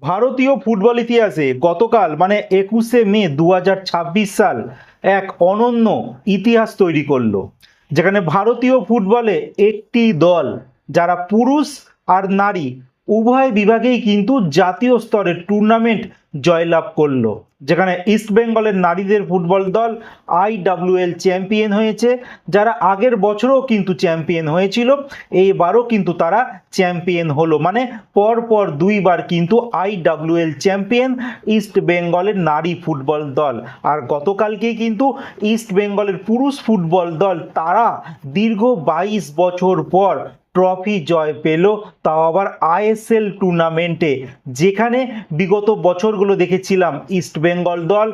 ভারতীয় ফুটবল ইতিহাসে গতকাল মানে 21শে মে 2026 সাল এক অনন্য ইতিহাস তৈরি করলো, যেখানে ভারতীয় ফুটবলে একটি দল যারা পুরুষ আর নারী উভয় বিভাগেই কিন্তু জাতীয় স্তরের টুর্নামেন্ট জয়লাভ করলো। যেখানে ইস্ট বেঙ্গলের নারীদের ফুটবল দল IWL চ্যাম্পিয়ন হয়েছে, যারা আগের বছরও কিন্তু চ্যাম্পিয়ন হয়েছিল, এইবারও কিন্তু তারা চ্যাম্পিয়ন হলো। মানে পরপর দুইবার কিন্তু IWL চ্যাম্পিয়ন ইস্ট বেঙ্গলের নারী ফুটবল দল। আর গতকালকেই কিন্তু ইস্ট বেঙ্গলের পুরুষ ফুটবল দল তারা দীর্ঘ 22 বছর পর ট্রফি জয় পেল, তাও আবার ISL টুর্নামেন্টে, যেখানে বিগত বছরগুলো দেখেছিলাম ইস্ট বেঙ্গল দল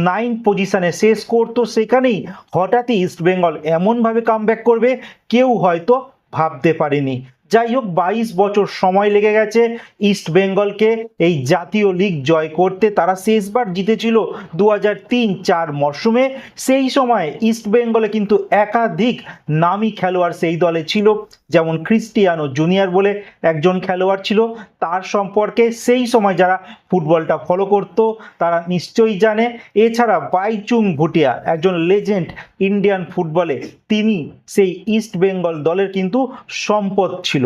9 পজিশনে শেষ করতো, সেখানেই হঠাৎই ইস্ট বেঙ্গল এমনভাবে কামব্যাক করবে কেউ হয়তো ভাবতে পারেনি। যাই হোক, 22 বছর সময় লেগে গেছে ইস্ট বেঙ্গলকে এই জাতীয় লিগ জয় করতে। তারা শেষবার জিতেছিল 2003-04 মরশুমে। সেই সময় ইস্ট বেঙ্গলে কিন্তু একাধিক নামী খেলোয়াড় সেই দলে ছিল, যেমন ক্রিস্টিয়ানো জুনিয়র বলে একজন খেলোয়াড় ছিল। তার সম্পর্কে সেই সময় যারা ফুটবলটা ফলো করত তারা নিশ্চয়ই জানে। এছাড়া বাইচুং ভুটিয়া একজন লেজেন্ড ইন্ডিয়ান ফুটবলে, তিনি সেই ইস্ট বেঙ্গল দলের কিন্তু সম্পদ ছিল।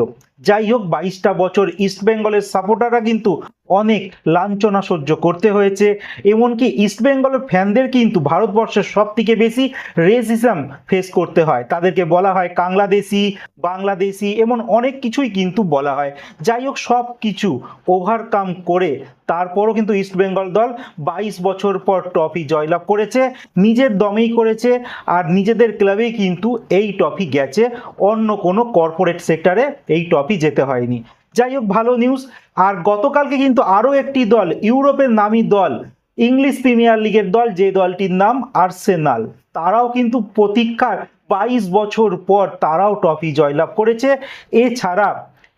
যাই হোক, 22টা বছর ইস্ট বেঙ্গলের সাপোর্টাররা কিন্তু অনেক লাঞ্ছনা সহ্য করতে হয়েছে। এমনকি ইস্ট বেঙ্গলের ফ্যানদের কিন্তু ভারতবর্ষের সব থেকে বেশি রেসিজম ফেস করতে হয়। তাদেরকে বলা হয় কাংলাদেশি, বাংলাদেশি, এমন অনেক কিছুই কিন্তু বলা হয়। যাই হোক, সব কিছু ওভারকাম করে তারপরও কিন্তু ইস্ট বেঙ্গল দল 22 বছর পর ট্রফি জয়লাভ করেছে, নিজের দমেই করেছে। আর নিজেদের ক্লাবেই কিন্তু এই ট্রফি গেছে, অন্য কোনো কর্পোরেট সেক্টরে এই ট্রফি যেতে হয়নি। যাই হোক, ভালো নিউজ। আর গতকালকে কিন্তু আরও একটি দল, ইউরোপের নামী দল, ইংলিশ প্রিমিয়ার লিগের দল, যে দলটির নাম আর্সেনাল, তারাও কিন্তু প্রতীক্ষার 22 বছর পর তারাও ট্রফি জয়লাভ করেছে। এছাড়া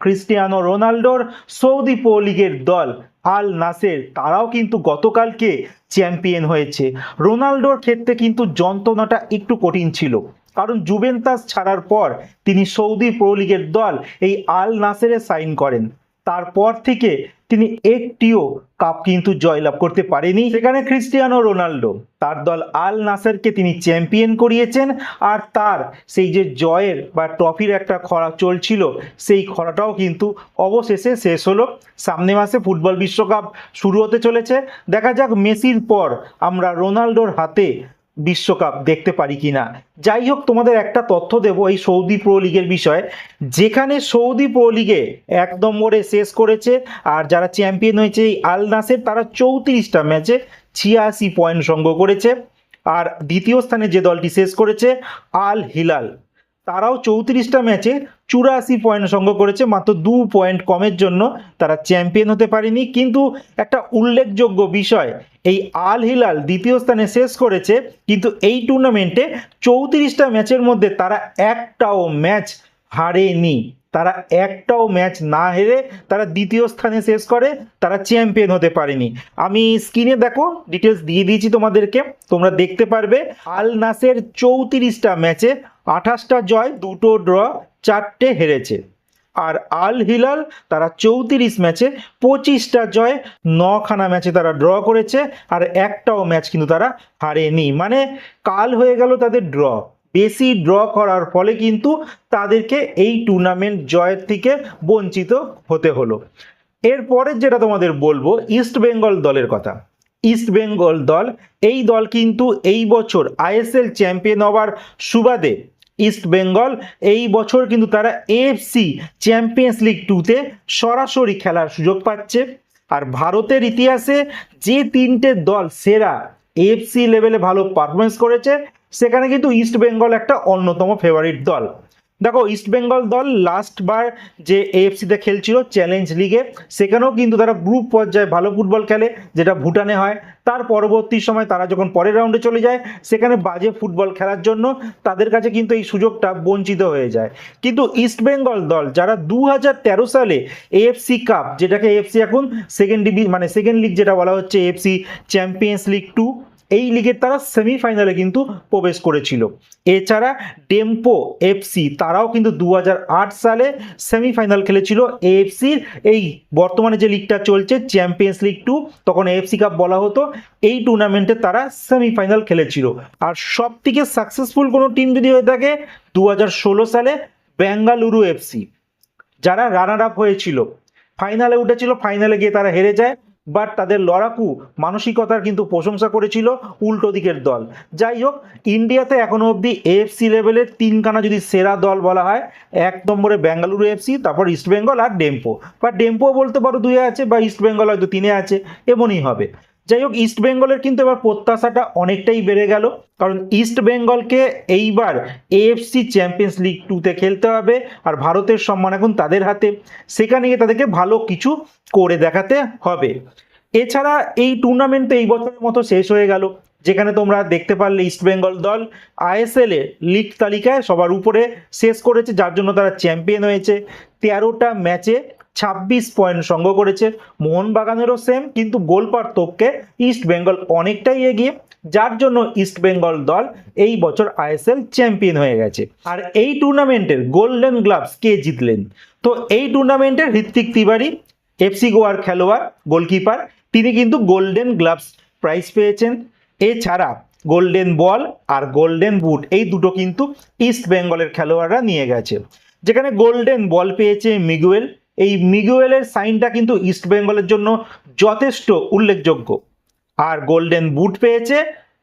ক্রিস্টিয়ানো রোনাল্ডোর সৌদি প্রো লিগের দল আল নাসের, তারাও কিন্তু গতকালকে চ্যাম্পিয়ন হয়েছে। রোনাল্ডোর ক্ষেত্রে কিন্তু যন্ত্রণাটা একটু কঠিন ছিল, কারণ জুভেন্টাস ছাড়ার পর তিনি সৌদি প্রো লিগের দল এই আল নাসেরে সাইন করেন। তারপর থেকে তিনি একটিও কাপ কিন্তু জয়লাভ করতে পারেনি। সেখানে ক্রিস্টিয়ানো রোনাল্ডো তার দল আল নাসেরকে তিনি চ্যাম্পিয়ন করিয়েছেন। আর তার সেই যে জয়ের বা ট্রফির একটা খরা চলছিল, সেই খরাটাও কিন্তু অবশেষে শেষ হলো। সামনে মাসে ফুটবল বিশ্বকাপ শুরু হতে চলেছে। দেখা যাক মেসির পর আমরা রোনাল্ডোর হাতে বিশ্বকাপ দেখতে পারি কিনা। যাই হোক, তোমাদের একটা তথ্য দেব এই সৌদি প্রো লিগের বিষয়ে, যেখানে সৌদি প্রো লিগে 1 নম্বরে শেষ করেছে। আর যারা চ্যাম্পিয়ন হয়েছে এই আল নাসের, তারা 34টা ম্যাচে 86 পয়েন্ট সংগ্রহ করেছে। আর দ্বিতীয় স্থানে যে দলটি শেষ করেছে আল হিলাল, তারাও 34টা ম্যাচে 84 পয়েন্ট সংগ্রহ করেছে। মাত্র 2 পয়েন্ট কমের জন্য তারা চ্যাম্পিয়ন হতে পারেনি। কিন্তু একটা উল্লেখযোগ্য বিষয়, এই আল হিলাল দ্বিতীয় স্থানে শেষ করেছে, কিন্তু এই টুর্নামেন্টে 34টা ম্যাচের মধ্যে তারা একটাও ম্যাচ হারেনি। তারা একটাও ম্যাচ না হেরে তারা দ্বিতীয় স্থানে শেষ করে, তারা চ্যাম্পিয়ন হতে পারেনি। আমি স্ক্রিনে দেখো ডিটেলস দিয়ে দিয়েছি তোমাদেরকে, তোমরা দেখতে পারবে। আল নাসের 34টা ম্যাচে 28টা জয়, 2টো ড্র, 4টে হেরেছে। আর আল হিলাল তারা 34 ম্যাচে 25টা জয়, 9খানা ম্যাচে তারা ড্র করেছে, আর একটাও ম্যাচ কিন্তু তারা হারেনি। মানে কাল হয়ে গেল তাদের ড্র। বেশি ড্র করার ফলে কিন্তু তাদেরকে এই টুর্নামেন্ট জয়ের থেকে বঞ্চিত হতে হলো। এরপরে যেটা তোমাদের বলবো ইস্ট বেঙ্গল দলের কথা। ইস্ট বেঙ্গল দল, এই দল কিন্তু এই বছর ISL চ্যাম্পিয়ন হওয়ার সুবাদে ইস্ট বেঙ্গল এই বছর কিন্তু তারা AFC চ্যাম্পিয়ন্স লিগ 2তে সরাসরি খেলার সুযোগ পাচ্ছে। আর ভারতের ইতিহাসে যে 3টে দল সেরা AFC লেভেলে ভালো পারফরমেন্স করেছে, সেখানে কিন্তু ইস্ট বেঙ্গল একটা অন্যতম ফেভারিট দল। দেখো, ইস্ট বেঙ্গল দল লাস্টবার যে AFCতে খেলছিল চ্যালেঞ্জ লিগে, সেখানেও কিন্তু তারা গ্রুপ পর্যায়ে ভালো ফুটবল খেলে, যেটা ভুটানে হয়। তার পরবর্তী সময় তারা যখন পরের রাউন্ডে চলে যায়, সেখানে বাজে ফুটবল খেলার জন্য তাদের কাছে কিন্তু এই সুযোগটা বঞ্চিত হয়ে যায়। কিন্তু ইস্ট বেঙ্গল দল যারা 2013 সালে AFC কাপ, যেটাকে AFC এখন সেকেন্ড লিগ যেটা বলা হচ্ছে AFC চ্যাম্পিয়ন্স লিগ 2, এই লিগের তারা সেমিফাইনালে কিন্তু প্রবেশ করেছিল। এছাড়া ডেম্পো এফসি তারাও কিন্তু 2008 সালে সেমিফাইনাল খেলেছিল এএফসির এই বর্তমানে যে লিগটা চলছে চ্যাম্পিয়ন্স লিগ 2, তখন এএফসি কাপ বলা হতো। এই টুর্নামেন্টে তারা সেমিফাইনাল খেলেছিল। আর সব থেকে সাকসেসফুল কোনো টিম যদি হয়ে থাকে 2016 সালে বেঙ্গালুরু এফসি, যারা রানার আপ হয়েছিল, ফাইনালে উঠেছিল, ফাইনালে গিয়ে তারা হেরে যায়, বাট তাদের লড়াকু মানসিকতার কিন্তু প্রশংসা করেছিল উল্টো দিকের দল। যাই হোক, ইন্ডিয়াতে এখনো অবধি এএফসি লেভেলের তিনখানা যদি সেরা দল বলা হয়, 1 নম্বরে বেঙ্গালুরু এফসি, তারপর ইস্টবেঙ্গল আর ডেম্পো, বা ডেম্পো বলতে পারো 2-এ আছে, বা ইস্টবেঙ্গল হয়তো 3-এ আছে, এমনই হবে। যাই হোক, ইস্টবেঙ্গলের কিন্তু এবার প্রত্যাশাটা অনেকটাই বেড়ে গেল, কারণ ইস্টবেঙ্গলকে এইবার এএফসি চ্যাম্পিয়ন্স লিগ 2-তে খেলতে হবে, আর ভারতের সম্মান এখন তাদের হাতে, সেখানে গিয়ে তাদেরকে ভালো কিছু করে দেখাতে হবে। এছাড়া এই টুর্নামেন্টে এই বছরের মতো শেষ হয়ে গেল, যেখানে তোমরা দেখতে পারলে ইস্টবেঙ্গল দল আইএসএল এ লিগ তালিকায় সবার উপরে শেষ করেছে, যার জন্য তারা চ্যাম্পিয়ন হয়েছে। 13টা ম্যাচে 26 পয়েন্ট সংগ্রহ করেছে। মোহনবাগানেরও সেম, কিন্তু গোল পার্থক্যে ইস্টবেঙ্গল অনেকটাই এগিয়ে, যার জন্য ইস্টবেঙ্গল দল এই বছর আইএসএল চ্যাম্পিয়ন হয়ে গেছে। আর এই টুর্নামেন্টের গোল্ডেন গ্লাভস কে জিতলেন? তো এই টুর্নামেন্টে ঋত্বিক তিওয়ারি, এফসি গোয়ার খেলোয়াড়, গোলকিপার, তিনি কিন্তু গোল্ডেন গ্লাভস প্রাইজ পেয়েছেন। এছাড়া গোল্ডেন বল আর গোল্ডেন বুট এই দুটো কিন্তু ইস্ট বেঙ্গলের খেলোয়াড়রা নিয়ে গেছে। যেখানে গোল্ডেন বল পেয়েছে মিগুয়েল, এই মিগুয়েলের সাইনটা কিন্তু ইস্ট বেঙ্গলের জন্য যথেষ্ট উল্লেখযোগ্য। আর গোল্ডেন বুট পেয়েছে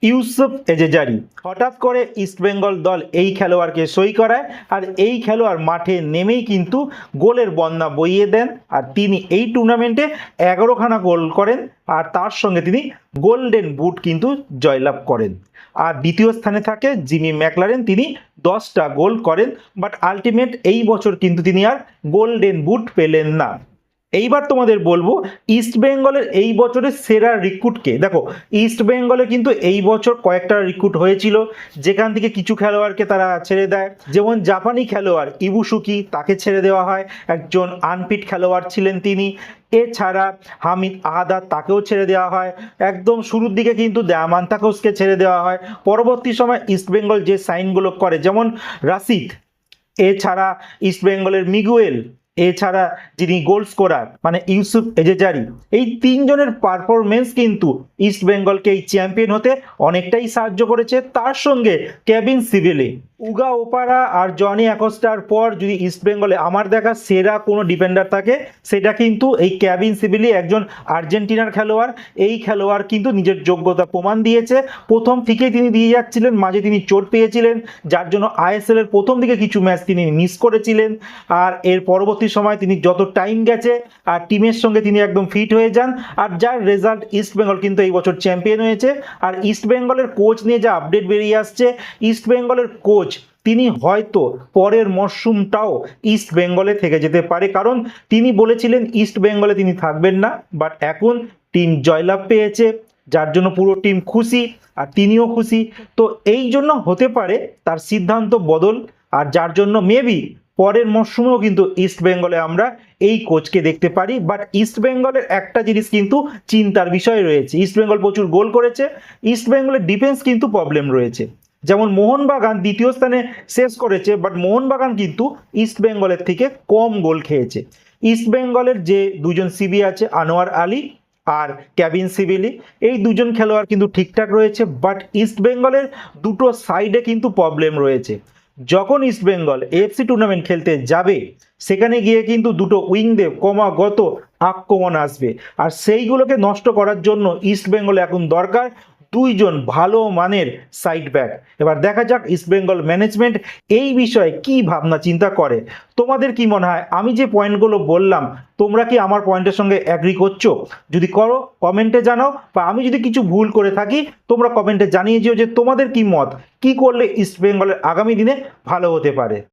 ইউসুফ এজেজারি। হঠাৎ করে ইস্টবেঙ্গল দল এই খেলোয়াড়কে সই করায়, আর এই খেলোয়াড় মাঠে নেমেই কিন্তু গোলের বন্যা বইয়ে দেন, আর তিনি এই টুর্নামেন্টে 11খানা গোল করেন, আর তার সঙ্গে তিনি গোল্ডেন বুট কিন্তু জয়লাভ করেন। আর দ্বিতীয় স্থানে থাকে জিমি ম্যাকলারেন, তিনি 10টা গোল করেন, বাট আলটিমেট এই বছর কিন্তু তিনি আর গোল্ডেন বুট পেলেন না। এইবার তোমাদের বলবো ইস্ট বেঙ্গলের এই বছরের সেরা রিক্রুটকে। দেখো, ইস্ট বেঙ্গলে কিন্তু এই বছর কয়েকটা রিক্রুট হয়েছিল, যেখান থেকে কিছু খেলোয়াড়কে তারা ছেড়ে দেয়। যেমন জাপানি খেলোয়াড় ইবুসুকি, তাকে ছেড়ে দেওয়া হয়, একজন আনফিট খেলোয়াড় ছিলেন তিনি। এছাড়া হামিদ আহাদাদ, তাকেও ছেড়ে দেওয়া হয়। একদম শুরুর দিকে কিন্তু দামান্তাকোসকে ছেড়ে দেওয়া হয়। পরবর্তী সময় ইস্টবেঙ্গল যে সাইনগুলো করে, যেমন রাশিদ, এছাড়া ইস্টবেঙ্গলের মিগুয়েল, এছাড়া যিনি গোল স্কোরার মানে ইউসুফ এজেজারি, এই তিনজনের পারফরমেন্স কিন্তু ইস্ট বেঙ্গলকে এই চ্যাম্পিয়ন হতে অনেকটাই সাহায্য করেছে। তার সঙ্গে কেভিন সিভিলি, উগা ওপারা আর জনি অ্যাকোস্টার পর যদি ইস্ট বেঙ্গলে আমার দেখা সেরা কোনো ডিফেন্ডার থাকে, সেটা কিন্তু এই কেভিন সিভিলি, একজন আর্জেন্টিনার খেলোয়াড়। এই খেলোয়াড় কিন্তু নিজের যোগ্যতা প্রমাণ দিয়েছে। প্রথম থেকেই তিনি দিয়ে যাচ্ছিলেন, মাঝে তিনি চোট পেয়েছিলেন, যার জন্য আইএসএল এর প্রথম দিকে কিছু ম্যাচ তিনি মিস করেছিলেন। আর এর পরবর্তী সময় তিনি যত টাইম গেছে আর টিমের সঙ্গে তিনি একদম ফিট হয়ে যান, আর যার রেজাল্ট ইস্ট বেঙ্গল কিন্তু এই বছর চ্যাম্পিয়ন হয়েছে। আর ইস্ট বেঙ্গলের কোচ নিয়ে যা আপডেট বেরিয়ে আসছে, ইস্ট বেঙ্গলের কোচ তিনি হয়তো পরের মরশুমটাও ইস্ট বেঙ্গলে থেকে যেতে পারে, কারণ তিনি বলেছিলেন ইস্ট বেঙ্গলে তিনি থাকবেন না, বাট এখন টিম জয়লাভ পেয়েছে, যার জন্য পুরো টিম খুশি আর তিনিও খুশি। তো এই জন্য হতে পারে তার সিদ্ধান্ত বদল, আর যার জন্য মেবি পরের মরশুমেও কিন্তু ইস্ট বেঙ্গলে আমরা এই কোচকে দেখতে পারি। বাট ইস্ট বেঙ্গলের একটা জিনিস কিন্তু চিন্তার বিষয় রয়েছে, ইস্ট বেঙ্গল প্রচুর গোল করেছে, ইস্ট বেঙ্গলের ডিফেন্স কিন্তু প্রবলেম রয়েছে। যেমন মোহনবাগান দ্বিতীয় স্থানে শেষ করেছে, বাট মোহনবাগান কিন্তু ইস্ট বেঙ্গলের থেকে কম গোল খেয়েছে। ইস্ট বেঙ্গলের যে দুজন সিবি আছে, আনোয়ার আলী আর কেভিন সিভিলি, এই দুজন খেলোয়াড় কিন্তু ঠিকঠাক রয়েছে, বাট ইস্ট বেঙ্গলের দুটো সাইডে কিন্তু প্রবলেম রয়েছে। যখন ইস্ট বেঙ্গল এএফসি টুর্নামেন্ট খেলতে যাবে, সেখানে গিয়ে কিন্তু দুটো উইংদের ক্রমাগত আক্রমণ আসবে, আর সেইগুলোকে নষ্ট করার জন্য ইস্ট বেঙ্গল এখন দরকার 2জন ভালো মানের সাইড ব্যাক। এবার দেখা যাক ইস্ট বেঙ্গল ম্যানেজমেন্ট এই বিষয়ে কি ভাবনা চিন্তা করে। তোমাদের কি মনে হয় আমি যে পয়েন্টগুলো বললাম, তোমরা কি আমার পয়েন্টের সঙ্গে অ্যাগ্রি করছো? যদি করো কমেন্টে জানাও, বা আমি যদি কিছু ভুল করে থাকি তোমরা কমেন্টে জানিয়ে দিও যে তোমাদের কি মত, কি করলে ইস্ট বেঙ্গলের আগামী দিনে ভালো হতে পারে।